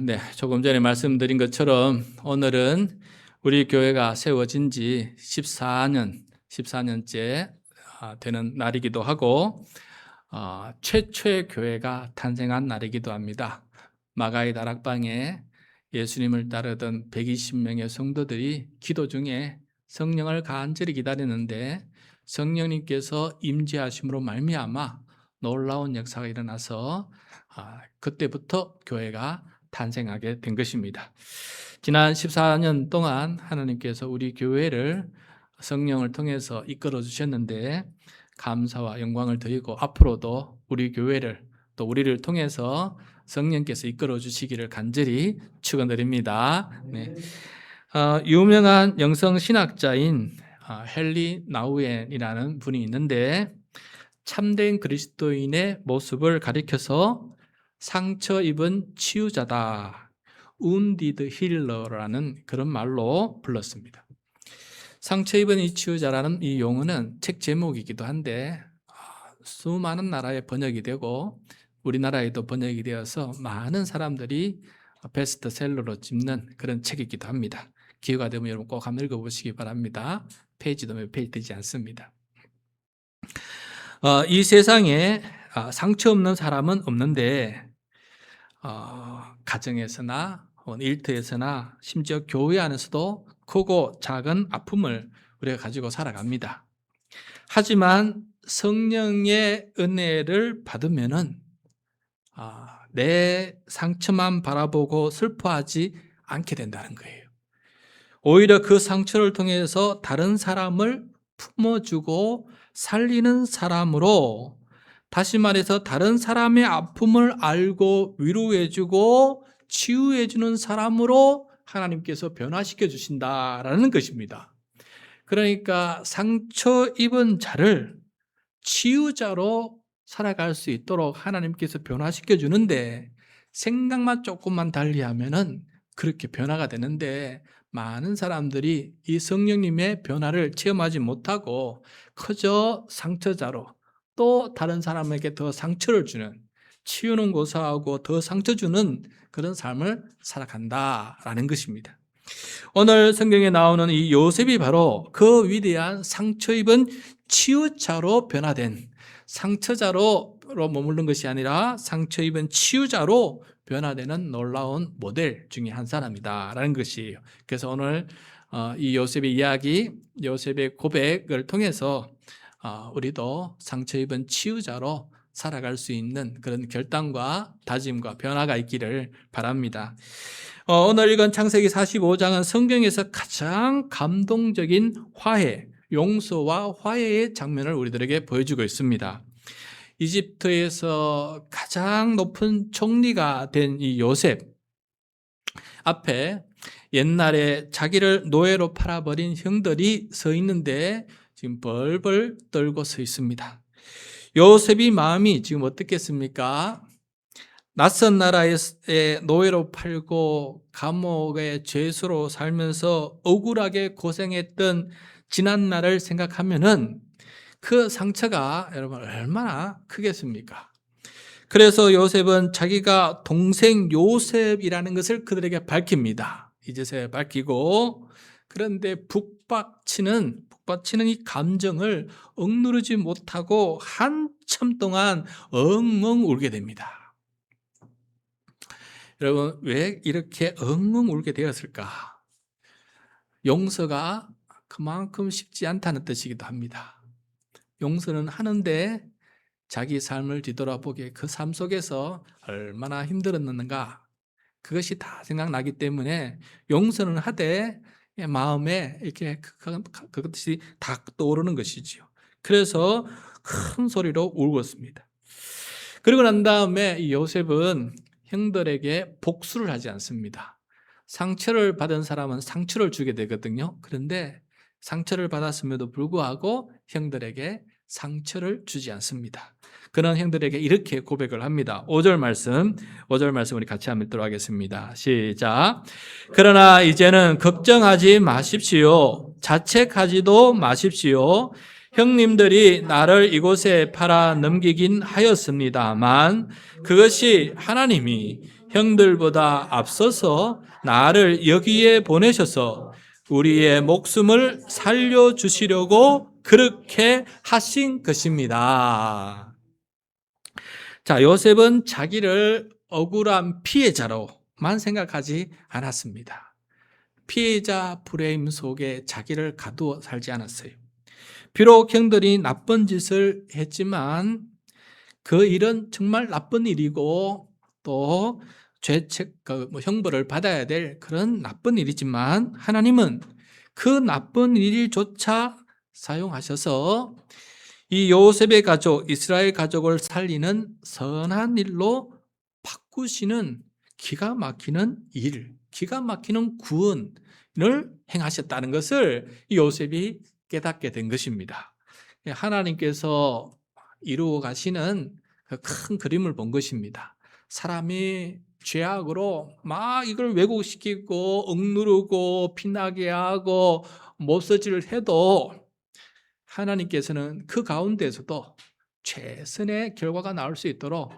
네, 조금 전에 말씀드린 것처럼 오늘은 우리 교회가 세워진 지 14년째 되는 날이기도 하고 최초의 교회가 탄생한 날이기도 합니다. 마가의 다락방에 예수님을 따르던 120명의 성도들이 기도 중에 성령을 간절히 기다리는데 성령님께서 임재하심으로 말미암아 놀라운 역사가 일어나서 그때부터 교회가 탄생하게 된 것입니다. 지난 14년 동안 하나님께서 우리 교회를 성령을 통해서 이끌어 주셨는데 감사와 영광을 드리고 앞으로도 우리 교회를 또 우리를 통해서 성령께서 이끌어 주시기를 간절히 축원드립니다. 네. 유명한 영성 신학자인 헨리 나우엔이라는 분이 있는데 참된 그리스도인의 모습을 가리켜서 상처 입은 치유자다, wounded healer라는 그런 말로 불렀습니다. 상처 입은 이 치유자라는 이 용어는 책 제목이기도 한데 수많은 나라에 번역이 되고 우리나라에도 번역이 되어서 많은 사람들이 베스트셀러로 집는 그런 책이기도 합니다. 기회가 되면 여러분 꼭 한번 읽어보시기 바랍니다. 페이지도 몇 페이지 되지 않습니다. 이 세상에 상처 없는 사람은 없는데 가정에서나 일터에서나 심지어 교회 안에서도 크고 작은 아픔을 우리가 가지고 살아갑니다. 하지만 성령의 은혜를 받으면은 내 상처만 바라보고 슬퍼하지 않게 된다는 거예요. 오히려 그 상처를 통해서 다른 사람을 품어주고 살리는 사람으로, 다시 말해서 다른 사람의 아픔을 알고 위로해주고 치유해주는 사람으로 하나님께서 변화시켜 주신다라는 것입니다. 그러니까 상처 입은 자를 치유자로 살아갈 수 있도록 하나님께서 변화시켜 주는데 생각만 조금만 달리하면은 그렇게 변화가 되는데 많은 사람들이 이 성령님의 변화를 체험하지 못하고 그저 상처자로 또 다른 사람에게 더 상처를 주는, 치유는 고사하고 더 상처 주는 그런 삶을 살아간다라는 것입니다. 오늘 성경에 나오는 이 요셉이 바로 그 위대한 상처 입은 치유자로 변화된, 상처자로 머무른 것이 아니라 상처 입은 치유자로 변화되는 놀라운 모델 중에 한 사람이다라는 것이에요. 그래서 오늘 이 요셉의 이야기, 요셉의 고백을 통해서 우리도 상처 입은 치유자로 살아갈 수 있는 그런 결단과 다짐과 변화가 있기를 바랍니다. 오늘 읽은 창세기 45장은 성경에서 가장 감동적인 화해, 용서와 화해의 장면을 우리들에게 보여주고 있습니다. 이집트에서 가장 높은 총리가 된 이 요셉 앞에 옛날에 자기를 노예로 팔아버린 형들이 서 있는데 지금 벌벌 떨고 서 있습니다. 요셉이 마음이 지금 어떻겠습니까? 낯선 나라에 노예로 팔고 감옥의 죄수로 살면서 억울하게 고생했던 지난 날을 생각하면은 그 상처가 여러분 얼마나 크겠습니까? 그래서 요셉은 자기가 동생 요셉이라는 것을 그들에게 밝힙니다. 이제서야 밝히고, 그런데 북받치는 이 감정을 억누르지 못하고 한참 동안 엉엉 울게 됩니다. 여러분, 왜 이렇게 엉엉 울게 되었을까? 용서가 그만큼 쉽지 않다는 뜻이기도 합니다. 용서는 하는데 자기 삶을 뒤돌아보기에 그 삶 속에서 얼마나 힘들었는가, 그것이 다 생각나기 때문에 용서는 하되 마음에 이렇게 그것이 다 떠오르는 것이지요. 그래서 큰 소리로 울었습니다. 그리고 난 다음에 이 요셉은 형들에게 복수를 하지 않습니다. 상처를 받은 사람은 상처를 주게 되거든요. 그런데 상처를 받았음에도 불구하고 형들에게 상처를 주지 않습니다. 그런 형들에게 이렇게 고백을 합니다. 5절 말씀 우리 같이 한번 읽도록 하겠습니다. 시작. 그러나 이제는 걱정하지 마십시오. 자책하지도 마십시오. 형님들이 나를 이곳에 팔아 넘기긴 하였습니다만 그것이 하나님이 형들보다 앞서서 나를 여기에 보내셔서 우리의 목숨을 살려주시려고 그렇게 하신 것입니다. 자, 요셉은 자기를 억울한 피해자로만 생각하지 않았습니다. 피해자 프레임 속에 자기를 가두어 살지 않았어요. 비록 형들이 나쁜 짓을 했지만 그 일은 정말 나쁜 일이고 또 형벌을 받아야 될 그런 나쁜 일이지만 하나님은 그 나쁜 일조차 사용하셔서 이 요셉의 가족, 이스라엘 가족을 살리는 선한 일로 바꾸시는 기가 막히는 일, 기가 막히는 구원을 행하셨다는 것을 요셉이 깨닫게 된 것입니다. 하나님께서 이루어 가시는 그 큰 그림을 본 것입니다. 사람이 죄악으로 막 이걸 왜곡시키고 억누르고 피나게 하고 못서지를 해도 하나님께서는 그 가운데서도 최선의 결과가 나올 수 있도록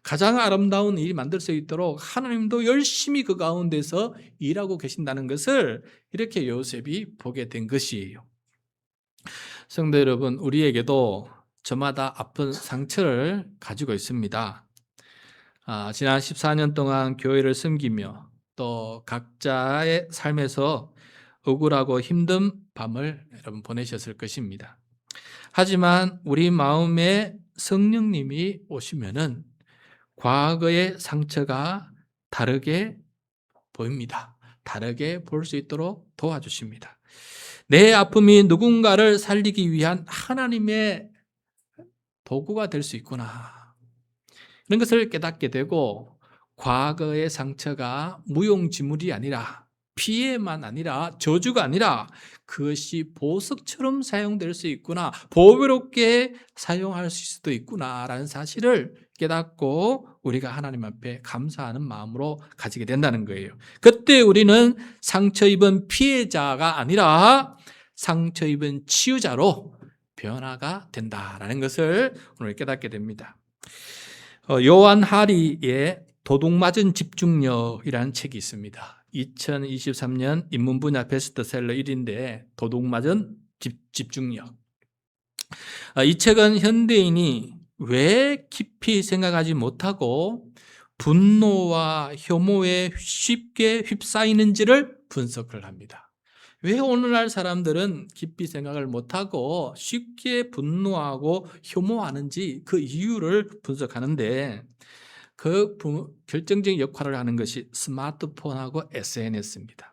가장 아름다운 일이 만들 수 있도록 하나님도 열심히 그 가운데서 일하고 계신다는 것을 이렇게 요셉이 보게 된 것이에요. 성도 여러분, 우리에게도 저마다 아픈 상처를 가지고 있습니다. 지난 14년 동안 교회를 섬기며 또 각자의 삶에서 억울하고 힘든 밤을 여러분 보내셨을 것입니다. 하지만 우리 마음에 성령님이 오시면은 과거의 상처가 다르게 보입니다. 다르게 볼 수 있도록 도와주십니다. 내 아픔이 누군가를 살리기 위한 하나님의 도구가 될 수 있구나. 이런 것을 깨닫게 되고 과거의 상처가 무용지물이 아니라 피해만 아니라 저주가 아니라 그것이 보석처럼 사용될 수 있구나. 보배롭게 사용할 수도 있구나라는 사실을 깨닫고 우리가 하나님 앞에 감사하는 마음으로 가지게 된다는 거예요. 그때 우리는 상처 입은 피해자가 아니라 상처 입은 치유자로 변화가 된다라는 것을 오늘 깨닫게 됩니다. 요한 하리의 도둑맞은 집중력이라는 책이 있습니다. 2023년 인문분야 베스트셀러 1위인데 도둑맞은 집중력. 이 책은 현대인이 왜 깊이 생각하지 못하고 분노와 혐오에 쉽게 휩싸이는지를 분석을 합니다. 왜 오늘날 사람들은 깊이 생각을 못하고 쉽게 분노하고 혐오하는지 그 이유를 분석하는데 그 결정적인 역할을 하는 것이 스마트폰하고 SNS입니다.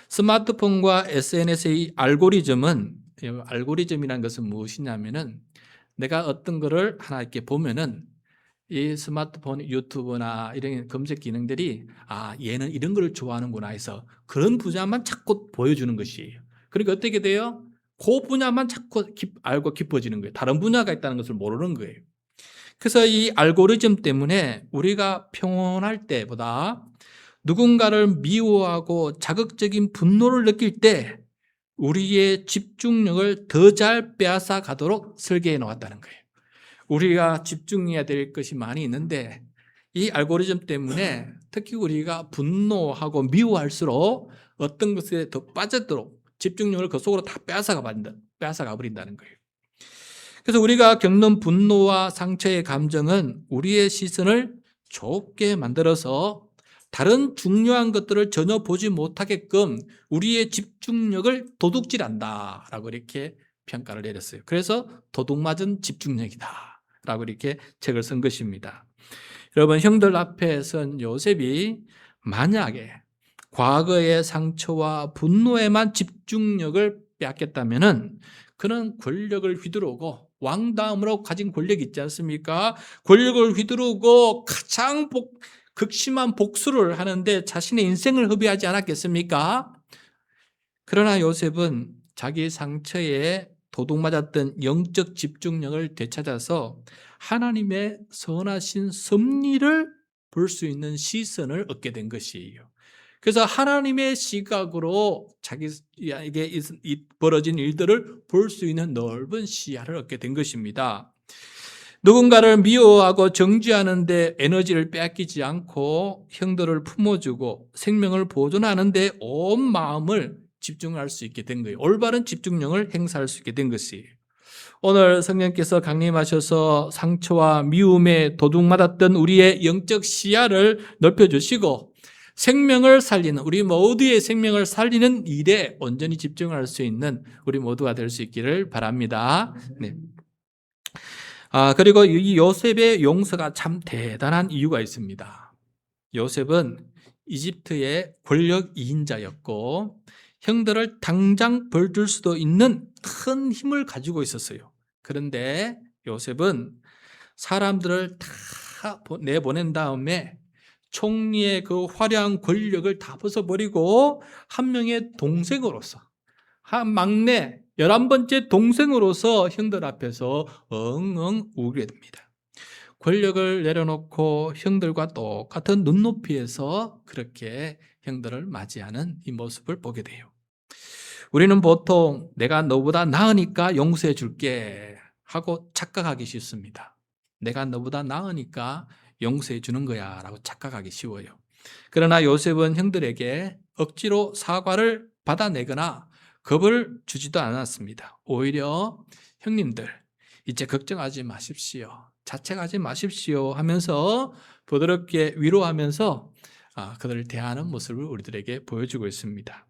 스마트폰과 SNS의 알고리즘이라는 것은 무엇이냐면은 내가 어떤 거를 하나 이렇게 보면은 이 스마트폰 유튜브나 이런 검색 기능들이 얘는 이런 걸 좋아하는구나 해서 그런 분야만 자꾸 보여주는 것이에요. 그러니까 어떻게 돼요? 그 분야만 자꾸 알고 깊어지는 거예요. 다른 분야가 있다는 것을 모르는 거예요. 그래서 이 알고리즘 때문에 우리가 평온할 때보다 누군가를 미워하고 자극적인 분노를 느낄 때 우리의 집중력을 더 잘 빼앗아 가도록 설계해 놓았다는 거예요. 우리가 집중해야 될 것이 많이 있는데 이 알고리즘 때문에 특히 우리가 분노하고 미워할수록 어떤 것에 더 빠져도록 집중력을 그 속으로 다 빼앗아가 버린다는 거예요. 그래서 우리가 겪는 분노와 상처의 감정은 우리의 시선을 좁게 만들어서 다른 중요한 것들을 전혀 보지 못하게끔 우리의 집중력을 도둑질한다라고 이렇게 평가를 내렸어요. 그래서 도둑맞은 집중력이다 라고 이렇게 책을 쓴 것입니다. 여러분, 형들 앞에 선 요셉이 만약에 과거의 상처와 분노에만 집중력을 빼앗겼다면은 그는 권력을 휘두르고 왕다음으로 가진 권력이 있지 않습니까? 권력을 휘두르고 가장 극심한 복수를 하는데 자신의 인생을 허비하지 않았겠습니까? 그러나 요셉은 자기 상처에 도둑맞았던 영적 집중력을 되찾아서 하나님의 선하신 섭리를 볼 수 있는 시선을 얻게 된 것이에요. 그래서 하나님의 시각으로 자기에게 벌어진 일들을 볼 수 있는 넓은 시야를 얻게 된 것입니다. 누군가를 미워하고 정죄하는데 에너지를 빼앗기지 않고 형들을 품어주고 생명을 보존하는 데 온 마음을 집중할 수 있게 된 거예요. 올바른 집중력을 행사할 수 있게 된 것이에요. 오늘 성령께서 강림하셔서 상처와 미움에 도둑맞았던 우리의 영적 시야를 넓혀주시고 생명을 살리는, 우리 모두의 생명을 살리는 일에 온전히 집중할 수 있는 우리 모두가 될 수 있기를 바랍니다. 네. 그리고 이 요셉의 용서가 참 대단한 이유가 있습니다. 요셉은 이집트의 권력 2인자였고 형들을 당장 벌 줄 수도 있는 큰 힘을 가지고 있었어요. 그런데 요셉은 사람들을 다 내보낸 다음에 총리의 그 화려한 권력을 다 벗어버리고 한 명의 동생으로서, 한 막내 11번째 동생으로서 형들 앞에서 엉엉 울게 됩니다. 권력을 내려놓고 형들과 똑같은 눈높이에서 그렇게 형들을 맞이하는 이 모습을 보게 돼요. 우리는 보통 내가 너보다 나으니까 용서해 줄게 하고 착각하기 쉽습니다. 내가 너보다 나으니까 용서해 주는 거야 라고 착각하기 쉬워요. 그러나 요셉은 형들에게 억지로 사과를 받아내거나 겁을 주지도 않았습니다. 오히려 형님들 이제 걱정하지 마십시오. 자책하지 마십시오 하면서 부드럽게 위로하면서 그들을 대하는 모습을 우리들에게 보여주고 있습니다.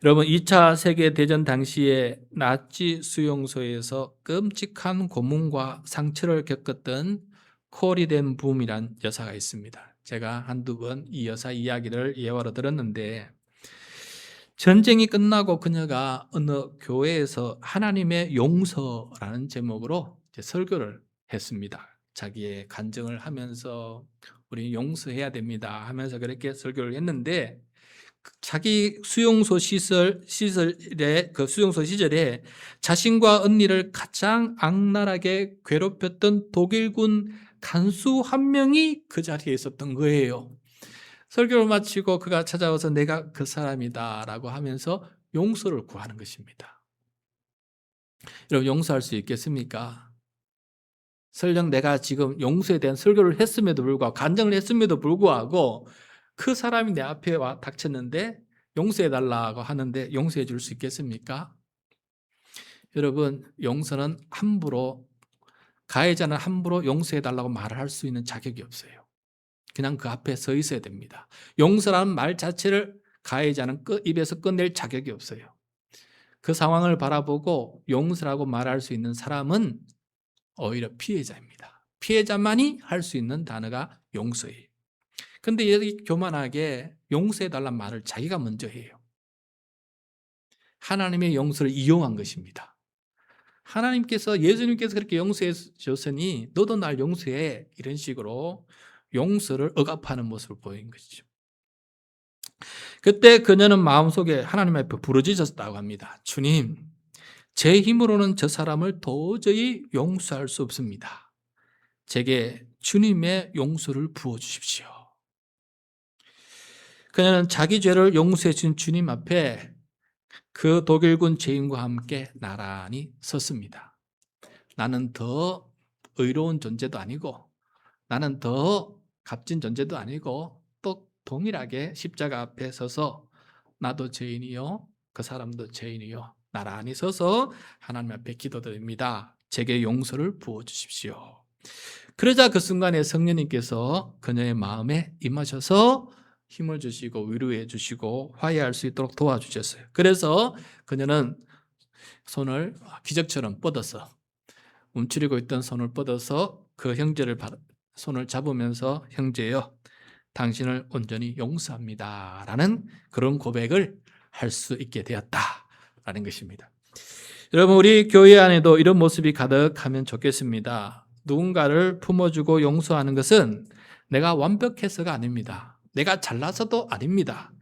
여러분 2차 세계대전 당시에 나치 수용소에서 끔찍한 고문과 상처를 겪었던 코리 덴 붐이란 여사가 있습니다. 제가 한두 번 이 여사 이야기를 예화로 들었는데 전쟁이 끝나고 그녀가 어느 교회에서 하나님의 용서라는 제목으로 설교를 했습니다. 자기의 간증을 하면서 우리 용서해야 됩니다 하면서 그렇게 설교를 했는데 자기 수용소 시절에 그 수용소 시절에 자신과 언니를 가장 악랄하게 괴롭혔던 독일군 간수 한 명이 그 자리에 있었던 거예요. 설교를 마치고 그가 찾아와서 내가 그 사람이다라고 하면서 용서를 구하는 것입니다. 여러분 용서할 수 있겠습니까? 설령 내가 지금 용서에 대한 설교를 했음에도 불구하고 간증을 했음에도 불구하고 그 사람이 내 앞에 와 닥쳤는데 용서해 달라고 하는데 용서해 줄 수 있겠습니까? 여러분 용서는 함부로, 가해자는 함부로 용서해 달라고 말을 할 수 있는 자격이 없어요. 그냥 그 앞에 서 있어야 됩니다. 용서라는 말 자체를 가해자는 입에서 꺼낼 자격이 없어요. 그 상황을 바라보고 용서라고 말할 수 있는 사람은 오히려 피해자입니다. 피해자만이 할 수 있는 단어가 용서예요. 근데 여기 교만하게 용서해달라는 말을 자기가 먼저 해요. 하나님의 용서를 이용한 것입니다. 하나님께서, 예수님께서 그렇게 용서해 줬으니 너도 날 용서해, 이런 식으로 용서를 억압하는 모습을 보인 것이죠. 그때 그녀는 마음속에 하나님 앞에 부르짖었다고 합니다. 주님, 제 힘으로는 저 사람을 도저히 용서할 수 없습니다. 제게 주님의 용서를 부어주십시오. 그녀는 자기 죄를 용서해 준 주님 앞에 그 독일군 죄인과 함께 나란히 섰습니다. 나는 더 의로운 존재도 아니고 나는 더 값진 존재도 아니고 또 동일하게 십자가 앞에 서서 나도 죄인이요 그 사람도 죄인이요 나란히 서서 하나님 앞에 기도드립니다. 제게 용서를 부어주십시오. 그러자 그 순간에 성령님께서 그녀의 마음에 임하셔서 힘을 주시고 위로해 주시고 화해할 수 있도록 도와주셨어요. 그래서 그녀는 손을 기적처럼 뻗어서, 움츠리고 있던 손을 뻗어서 그 형제를 손을 잡으면서 형제여 당신을 온전히 용서합니다 라는 그런 고백을 할 수 있게 되었다라는 것입니다. 여러분 우리 교회 안에도 이런 모습이 가득하면 좋겠습니다. 누군가를 품어주고 용서하는 것은 내가 완벽해서가 아닙니다. 내가 잘나서도 아닙니다.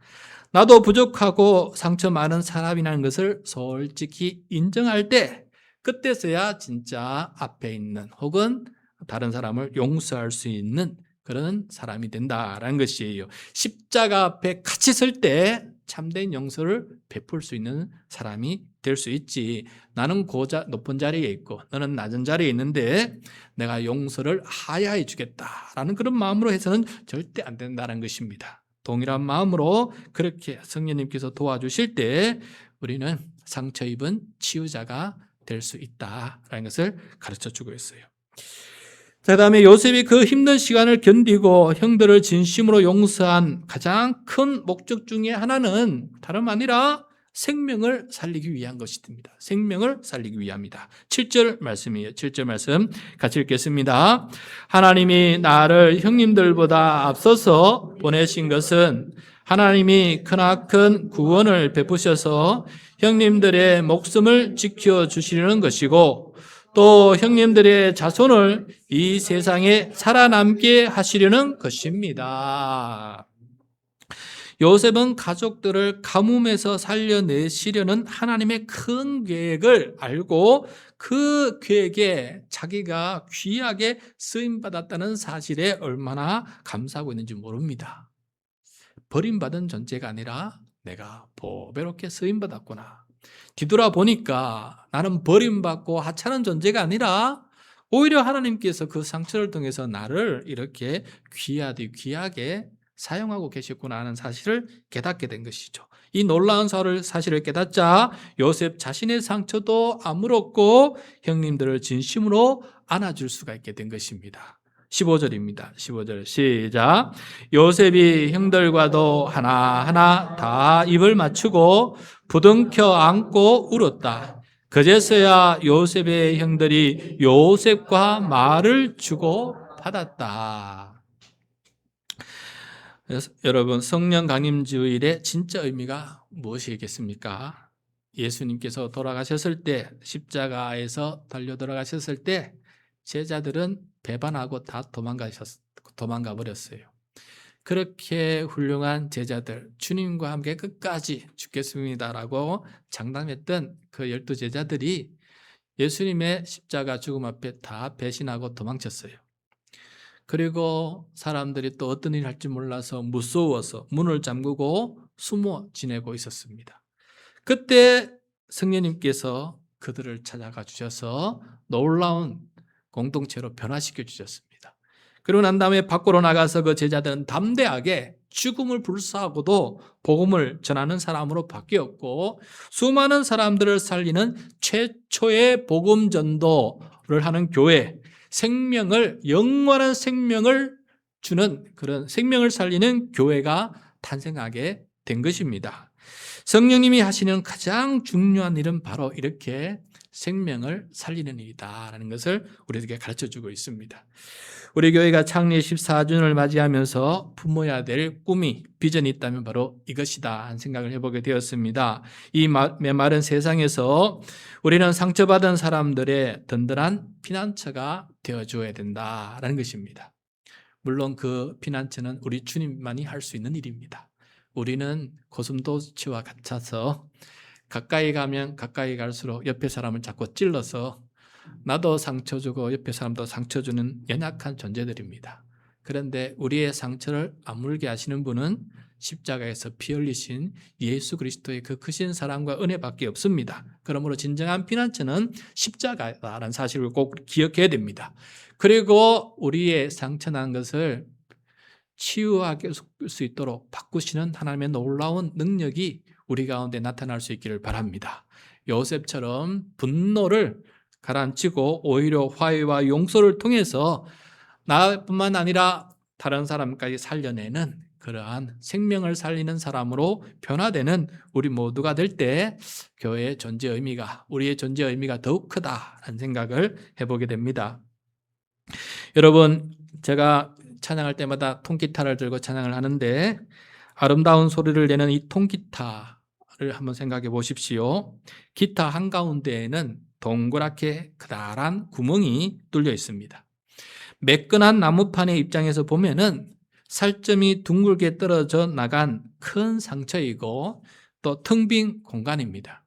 나도 부족하고 상처 많은 사람이라는 것을 솔직히 인정할 때 그때서야 진짜 앞에 있는 혹은 다른 사람을 용서할 수 있는 그런 사람이 된다라는 것이에요. 십자가 앞에 같이 설 때 참된 용서를 베풀 수 있는 사람이 될 수 있지. 나는 높은 자리에 있고 너는 낮은 자리에 있는데 내가 용서를 하야해 주겠다라는 그런 마음으로 해서는 절대 안 된다는 것입니다. 동일한 마음으로 그렇게 성령님께서 도와주실 때 우리는 상처 입은 치유자가 될 수 있다라는 것을 가르쳐 주고 있어요. 자, 그다음에 요셉이 그 힘든 시간을 견디고 형들을 진심으로 용서한 가장 큰 목적 중에 하나는 다름 아니라 생명을 살리기 위한 것입니다. 생명을 살리기 위함이다. 7절 말씀이에요. 7절 말씀 같이 읽겠습니다. 하나님이 나를 형님들보다 앞서서 보내신 것은 하나님이 크나큰 구원을 베푸셔서 형님들의 목숨을 지켜주시려는 것이고 또 형님들의 자손을 이 세상에 살아남게 하시려는 것입니다. 요셉은 가족들을 가뭄에서 살려내시려는 하나님의 큰 계획을 알고 그 계획에 자기가 귀하게 쓰임받았다는 사실에 얼마나 감사하고 있는지 모릅니다. 버림받은 존재가 아니라 내가 보배롭게 쓰임받았구나. 뒤돌아보니까 나는 버림받고 하찮은 존재가 아니라 오히려 하나님께서 그 상처를 통해서 나를 이렇게 귀하게 사용하고 계셨구나 하는 사실을 깨닫게 된 것이죠. 이 놀라운 사실을 깨닫자 요셉 자신의 상처도 아무렇고 형님들을 진심으로 안아줄 수가 있게 된 것입니다. 15절입니다. 15절 시작. 요셉이 형들과도 하나하나 다 입을 맞추고 부둥켜 안고 울었다. 그제서야 요셉의 형들이 요셉과 말을 주고 받았다. 여러분, 성령 강림주일의 진짜 의미가 무엇이겠습니까? 예수님께서 돌아가셨을 때, 십자가에서 달려 돌아가셨을 때 제자들은 배반하고 다 도망가 버렸어요. 그렇게 훌륭한 제자들, 주님과 함께 끝까지 죽겠습니다라고 장담했던 그 12 제자들이 예수님의 십자가 죽음 앞에 다 배신하고 도망쳤어요. 그리고 사람들이 또 어떤 일을 할지 몰라서 무서워서 문을 잠그고 숨어 지내고 있었습니다. 그때 성령님께서 그들을 찾아가 주셔서 놀라운 공동체로 변화시켜 주셨습니다. 그리고 난 다음에 밖으로 나가서 그 제자들은 담대하게 죽음을 불사하고도 복음을 전하는 사람으로 바뀌었고 수많은 사람들을 살리는 최초의 복음 전도를 하는 교회, 영원한 생명을 주는 그런 생명을 살리는 교회가 탄생하게 된 것입니다. 성령님이 하시는 가장 중요한 일은 바로 이렇게 생명을 살리는 일이다라는 것을 우리에게 가르쳐주고 있습니다. 우리 교회가 창립 14주년을 맞이하면서 품어야 될 꿈이, 비전이 있다면 바로 이것이다 하는 생각을 해보게 되었습니다. 이 메마른 세상에서 우리는 상처받은 사람들의 든든한 피난처가 되어줘야 된다라는 것입니다. 물론 그 피난처는 우리 주님만이 할 수 있는 일입니다. 우리는 고슴도치와 같아서 가까이 가면 가까이 갈수록 옆에 사람을 자꾸 찔러서 나도 상처 주고 옆에 사람도 상처 주는 연약한 존재들입니다. 그런데 우리의 상처를 아물게 하시는 분은 십자가에서 피 흘리신 예수 그리스도의 그 크신 사랑과 은혜밖에 없습니다. 그러므로 진정한 피난처는 십자가라는 사실을 꼭 기억해야 됩니다. 그리고 우리의 상처난 것을 치유할 수 있도록 바꾸시는 하나님의 놀라운 능력이 우리 가운데 나타날 수 있기를 바랍니다. 요셉처럼 분노를 가라앉히고 오히려 화해와 용서를 통해서 나뿐만 아니라 다른 사람까지 살려내는 그러한 생명을 살리는 사람으로 변화되는 우리 모두가 될 때 교회의 존재 의미가, 우리의 존재 의미가 더욱 크다라는 생각을 해보게 됩니다. 여러분, 제가 찬양할 때마다 통기타를 들고 찬양을 하는데 아름다운 소리를 내는 이 통기타를 한번 생각해 보십시오. 기타 한가운데에는 동그랗게 커다란 구멍이 뚫려 있습니다. 매끈한 나무판의 입장에서 보면은 살점이 둥글게 떨어져 나간 큰 상처이고 또 텅 빈 공간입니다.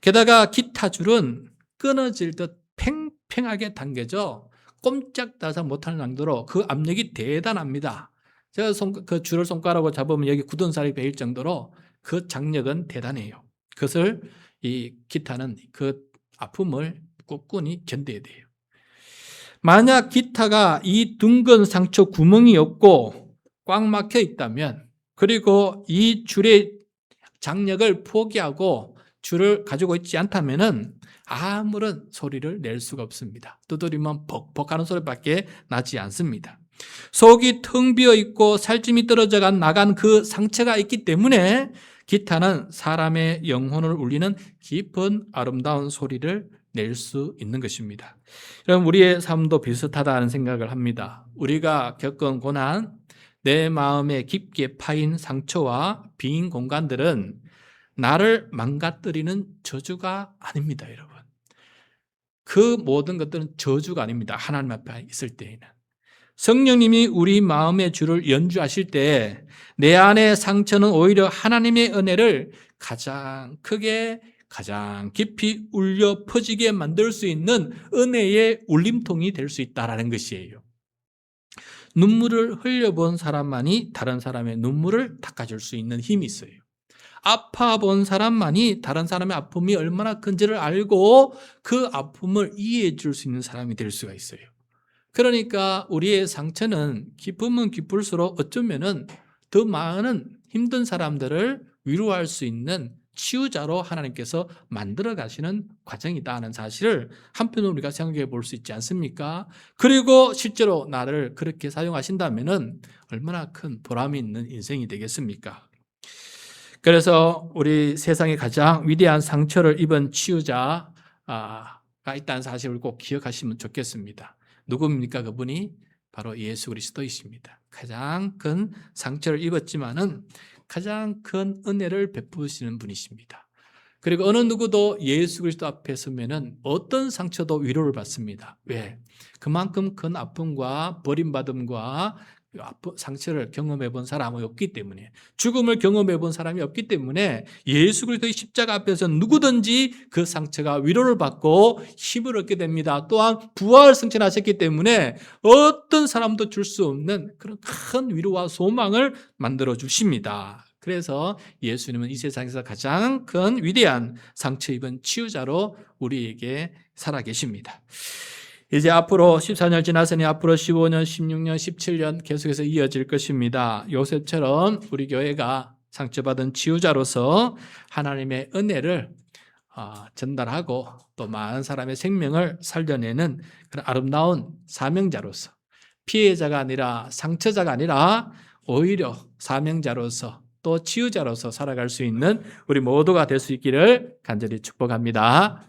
게다가 기타 줄은 끊어질 듯 팽팽하게 당겨져 꼼짝다사 못할 정도로 그 압력이 대단합니다. 제가 그 줄을 손가락으로 잡으면 여기 굳은 살이 베일 정도로 그 장력은 대단해요. 그것을 이 기타는 그 아픔을 ቁ꾸니 견뎌야 돼요. 만약 기타가 이 둥근 상처 구멍이 없고 꽉 막혀 있다면, 그리고 이 줄의 장력을 포기하고 줄을 가지고 있지 않다면은 아무런 소리를 낼 수가 없습니다. 두드리면 벅벅하는 소리밖에 나지 않습니다. 속이 텅 비어 있고 살점이 떨어져 나간 그 상처가 있기 때문에 기타는 사람의 영혼을 울리는 깊은 아름다운 소리를 낼 수 있는 것입니다. 여러분, 우리의 삶도 비슷하다는 생각을 합니다. 우리가 겪은 고난, 내 마음에 깊게 파인 상처와 빈 공간들은 나를 망가뜨리는 저주가 아닙니다, 여러분. 그 모든 것들은 저주가 아닙니다. 하나님 앞에 있을 때에는. 성령님이 우리 마음의 줄을 연주하실 때 내 안의 상처는 오히려 하나님의 은혜를 가장 크게, 가장 깊이 울려 퍼지게 만들 수 있는 은혜의 울림통이 될 수 있다는 것이에요. 눈물을 흘려본 사람만이 다른 사람의 눈물을 닦아줄 수 있는 힘이 있어요. 아파본 사람만이 다른 사람의 아픔이 얼마나 큰지를 알고 그 아픔을 이해해 줄 수 있는 사람이 될 수가 있어요. 그러니까 우리의 상처는 깊으면 깊을수록 어쩌면은 더 많은 힘든 사람들을 위로할 수 있는 치유자로 하나님께서 만들어 가시는 과정이다 하는 사실을 한편으로 우리가 생각해 볼 수 있지 않습니까? 그리고 실제로 나를 그렇게 사용하신다면은 얼마나 큰 보람이 있는 인생이 되겠습니까? 그래서 우리 세상에 가장 위대한 상처를 입은 치유자가 있다는 사실을 꼭 기억하시면 좋겠습니다. 누굽니까? 그분이 바로 예수 그리스도이십니다. 가장 큰 상처를 입었지만은 가장 큰 은혜를 베푸시는 분이십니다. 그리고 어느 누구도 예수 그리스도 앞에 서면은 어떤 상처도 위로를 받습니다. 왜? 그만큼 큰 아픔과 버림받음과 상처를 경험해 본 사람이 없기 때문에, 죽음을 경험해 본 사람이 없기 때문에 예수 그리스도의 십자가 앞에서 누구든지 그 상처가 위로를 받고 힘을 얻게 됩니다. 또한 부활 승천하셨기 때문에 어떤 사람도 줄 수 없는 그런 큰 위로와 소망을 만들어 주십니다. 그래서 예수님은 이 세상에서 가장 큰 위대한 상처 입은 치유자로 우리에게 살아계십니다. 이제 앞으로 14년 지났으니 앞으로 15년, 16년, 17년 계속해서 이어질 것입니다. 요셉처럼 우리 교회가 상처받은 치유자로서 하나님의 은혜를 전달하고 또 많은 사람의 생명을 살려내는 그런 아름다운 사명자로서, 피해자가 아니라 상처자가 아니라 오히려 사명자로서 또 치유자로서 살아갈 수 있는 우리 모두가 될 수 있기를 간절히 축복합니다.